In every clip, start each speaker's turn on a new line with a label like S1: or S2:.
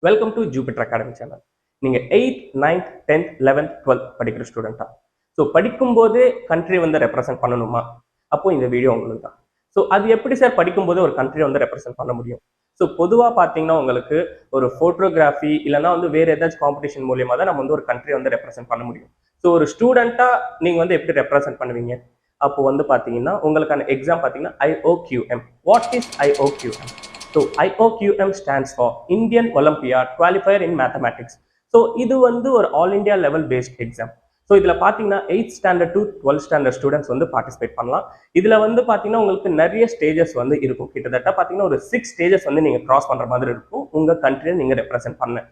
S1: Welcome to Jupiter academy channel. நீங்கள் 8th 9th 10th 11th 12th படிக்கிற ஸ்டூடெண்ட்டா? So படிக்கும்போதே country வந்து ரெப்ரசென்ட் பண்ணணுமா? அப்போ இந்த வீடியோ உங்களுக்கு தான். ஸோ அது எப்படி சார் படிக்கும்போது ஒரு கண்ட்ரி வந்து ரெப்ரசென்ட் பண்ண முடியும்? ஸோ பொதுவாக பார்த்தீங்கன்னா உங்களுக்கு ஒரு ஃபோட்டோகிராஃபி இல்லைனா வந்து வேறு ஏதாச்சும் காம்படிஷன் மூலியமாக தான் நம்ம வந்து ஒரு கண்ட்ரி வந்து ரெப்ரசென்ட் பண்ண முடியும். ஸோ ஒரு ஸ்டூடெண்ட்டாக நீங்கள் வந்து எப்படி ரெப்ரசென்ட் பண்ணுவீங்க? அப்போ வந்து பார்த்தீங்கன்னா உங்களுக்கான எக்ஸாம் பார்த்தீங்கன்னா IOQM. What is IOQM? So IOQM stands for Indian Olympiad Qualifier in Mathematics. So இது வந்து ஒரு all India level paste exam. So இதில் பார்த்தீங்கன்னா 8th standard to 12th standard students வந்து பார்ட்டிசிபேட் பண்ணலாம். இதில் வந்து பார்த்தீங்கன்னா உங்களுக்கு நிறைய ஸ்டேஜஸ் வந்து இருக்கும். கிட்டத்தட்ட பார்த்தீங்கன்னா ஒரு 6 ஸ்டேஜஸ் வந்து நீங்கள் கிராஸ் பண்ணுற மாதிரி இருக்கும் உங்கள் கண்ட்ரியை நீங்கள் ரெப்ரசென்ட் பண்ண.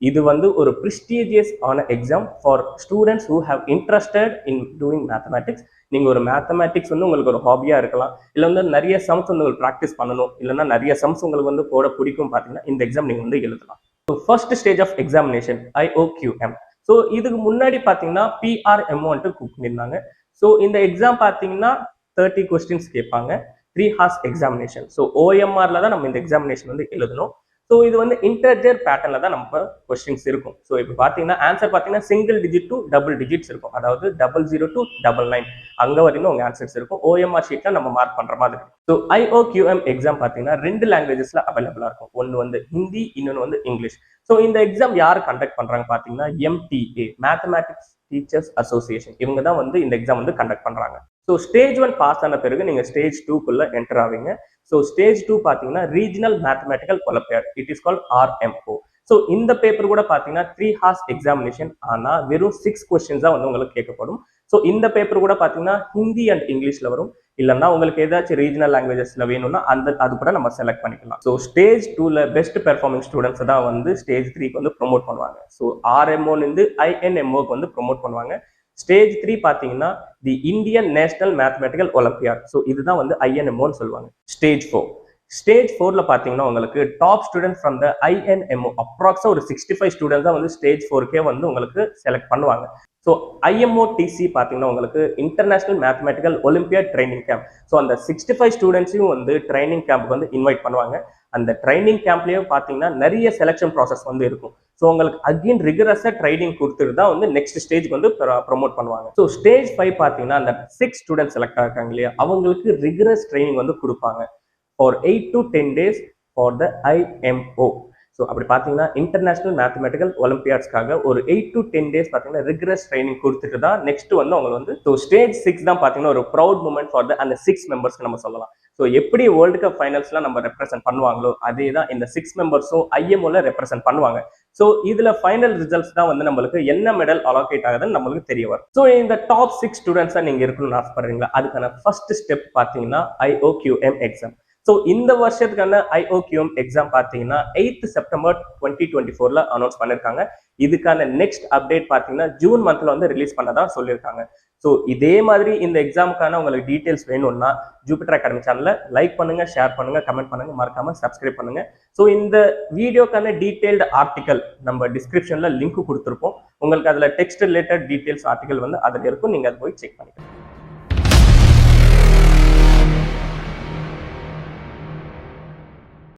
S1: இது வந்து ஒரு ப்ரிஸ்டீஜியஸ் ஆன exam for students who have interested in doing mathematics. நீங்கள் ஒரு மேத்தமேட்டிக்ஸ் வந்து உங்களுக்கு ஒரு ஹாபியாக இருக்கலாம், இல்லை வந்து நிறைய சம்ஸ் வந்து உங்களுக்கு ப்ராக்டிஸ் பண்ணணும், இல்லைன்னா நிறைய சம்ஸ் உங்களுக்கு வந்து போட பிடிக்கும் பார்த்தீங்கன்னா இந்த எக்ஸாம் நீங்கள் வந்து எழுதலாம். So first stage of examination IOQM. So இதுக்கு முன்னாடி பார்த்தீங்கன்னா PRMO கூப்பிட்டு பண்ணியிருந்தாங்க. ஸோ இந்த எக்ஸாம் பார்த்தீங்கன்னா 30 கொஸ்டின்ஸ் கேட்பாங்க, 3 hours எக்ஸாமினேஷன். ஸோ OMRல தான் நம்ம இந்த எக்ஸாமினேஷன் வந்து எழுதணும். ஸோ இது வந்து இன்டர்ஜர் பேட்டர்ல தான் நம்ம கொஸ்டின்ஸ் இருக்கும். ஸோ இப்போ பார்த்தீங்கன்னா ஆன்சர் பார்த்தீங்கன்னா single digit to double digits இருக்கும், அதாவது 00 to 99 அங்கே வரைக்கும் உங்க ஆன்சர்ஸ் இருக்கும். OMR ஷீட்ல நம்ம மார்க் பண்ற மாதிரி இருக்கும். ஸோ IOQM எக்ஸாம் பார்த்தீங்கன்னா 2 லாங்குவேஜஸ்ல அவைலபிளா இருக்கும். ஒன்று வந்து ஹிந்தி, இன்னொன்று வந்து இங்கிலீஷ். ஸோ இந்த எக்ஸாம் யார் கண்டக்ட் பண்றாங்க பார்த்தீங்கன்னா MTA, மேத்தமேட்டிக்ஸ் டீச்சர்ஸ் அசோசியேஷன். இவங்க தான் வந்து இந்த எக்ஸாம் வந்து கண்டக்ட் பண்றாங்க. ஸோ ஸ்டேஜ் 1 பாஸ் ஆன பிறகு நீங்க ஸ்டேஜ் 2க்குள்ள என்டர் ஆவீங்க. ஸோ ஸ்டேஜ் 2 பார்த்தீங்கன்னா regional mathematical olympiad, it is called RMO. So இந்த பேப்பர் கூட பார்த்தீங்கன்னா 3 hours எக்ஸாமினேஷன், ஆனால் வெறும் 6 கொஸ்டின்ஸ் தான் வந்து உங்களுக்கு கேட்கப்படும். ஸோ இந்த பேப்பர் கூட பார்த்தீங்கன்னா ஹிந்தி அண்ட் இங்கிலீஷ்ல வரும், இல்லைன்னா உங்களுக்கு ஏதாச்சும் ரீஜனல் லாங்குவேஜஸ்ல வேணும்னா அது கூட நம்ம செலக்ட் பண்ணிக்கலாம். ஸோ ஸ்டேஜ் 2ல பெஸ்ட் பெர்ஃபார்மிங் ஸ்டூடெண்ட்ஸ் தான் வந்து ஸ்டேஜ் 3க்கு வந்து ப்ரொமோட் பண்ணுவாங்க. ஸோ RMOலேருந்து INMOக்கு வந்து ப்ரொமோட் பண்ணுவாங்க. ஸ்டேஜ் 3 பார்த்தீங்கன்னா தி Indian national mathematical olympiad. So இதுதான் வந்து INMOன்னு சொல்லுவாங்க. ஸ்டேஜ் 4ல பார்த்தீங்கன்னா உங்களுக்கு top student from the INMO அப்ராக்ஸா ஒரு 65 ஸ்டூடெண்ட்ஸ் தான் வந்து ஸ்டேஜ் 4கே வந்து உங்களுக்கு செலக்ட் பண்ணுவாங்க. ஸோ IMOTC பார்த்தீங்கன்னா உங்களுக்கு international mathematical olympiad training camp. So அந்த 65 ஸ்டூடெண்ட்ஸையும் வந்து ட்ரைனிங் கேம்ப்க்கு வந்து இன்வைட் பண்ணுவாங்க. அந்த ட்ரைனிங் கேம்ப்லேயும் பார்த்தீங்கன்னா நிறைய செலெக்ஷன் ப்ராசஸ் வந்து இருக்கும். ஸோ உங்களுக்கு அகைன் ரிகரஸாக ட்ரைனிங் கொடுத்துட்டு தான் வந்து நெக்ஸ்ட் ஸ்டேஜ்க்கு வந்து ப்ரொமோட் பண்ணுவாங்க. ஸோ ஸ்டேஜ் 5 பார்த்தீங்கன்னா அந்த 6 ஸ்டூடெண்ட்ஸ் செலக்ட் ஆகிருக்காங்க இல்லையா, அவங்களுக்கு ரிகரஸ் ட்ரைனிங் வந்து கொடுப்பாங்க for 8 to 10 days for the IMO. So அப்படி பார்த்தீங்கன்னா இன்டர்நேஷனல் மேத்தமேட்டிக்கல் ஒலிம்பியாட்ஸ்க்காக ஒரு 8 to 10 days பார்த்தீங்கன்னா ரிகரஸ் ட்ரைனிங் கொடுத்துட்டு தான் நெக்ஸ்ட் வந்து அவங்க வந்து ஸோ ஸ்டேஜ் 6 தான் பார்த்தீங்கன்னா ஒரு ப்ரௌட் மூமெண்ட் ஃபார் த அந்த 6 மெம்பர்ஸ்க்கு நம்ம சொல்லலாம். ஸோ எப்படி வேர்ல்டு கப் ஃபைனல்ஸ்லாம் நம்ம ரெப்ரசென்ட் பண்ணுவாங்களோ அதே தான் இந்த 6 மெம்பர்ஸும் IMOல ரெப்ரசென்ட் பண்ணுவாங்க. ஸோ இதுல ஃபைனல் ரிசல்ட்ஸ் தான் வந்து நம்மளுக்கு என்ன மெடல் அலோகேட் ஆகுதுன்னு நம்மளுக்கு தெரிய வரும். ஸோ இந்த டாப் 6 ஸ்டூடெண்ட்ஸா நீங்க இருக்கணும்னு ஆசைப்படுறீங்களா? அதுக்கான ஃபர்ஸ்ட் ஸ்டெப் பார்த்தீங்கன்னா IOQM எக்ஸாம். ஸோ இந்த வருஷத்துக்கான IOQM எக்ஸாம் பார்த்தீங்கன்னா 8th September 2024ல அனௌன்ஸ் பண்ணிருக்காங்க. இதுக்கான நெக்ஸ்ட் அப்டேட் பார்த்தீங்கன்னா ஜூன் மந்த்ல வந்து ரிலீஸ் பண்ணதா சொல்லியிருக்காங்க. ஸோ இதே மாதிரி இந்த எக்ஸாமுக்கான உங்களுக்கு டீடைல்ஸ் வேணும்னா ஜூபிட்டர் அகாடமி சேனலை லைக் பண்ணுங்க, ஷேர் பண்ணுங்க, கமெண்ட் பண்ணுங்க, மறக்காம சப்ஸ்கிரைப் பண்ணுங்க. ஸோ இந்த வீடியோக்கான டீடைல்டு ஆர்டிகல் நம்ம டிஸ்கிரிப்ஷன்ல லிங்க் கொடுத்துருப்போம். உங்களுக்கு அதுல டெக்ஸ்ட் ரிலேட்டட் டீடைல்ஸ் ஆர்டிகல் வந்து அதில் இருக்கும், நீங்க அதை போய் செக் பண்ணிக்கலாம்.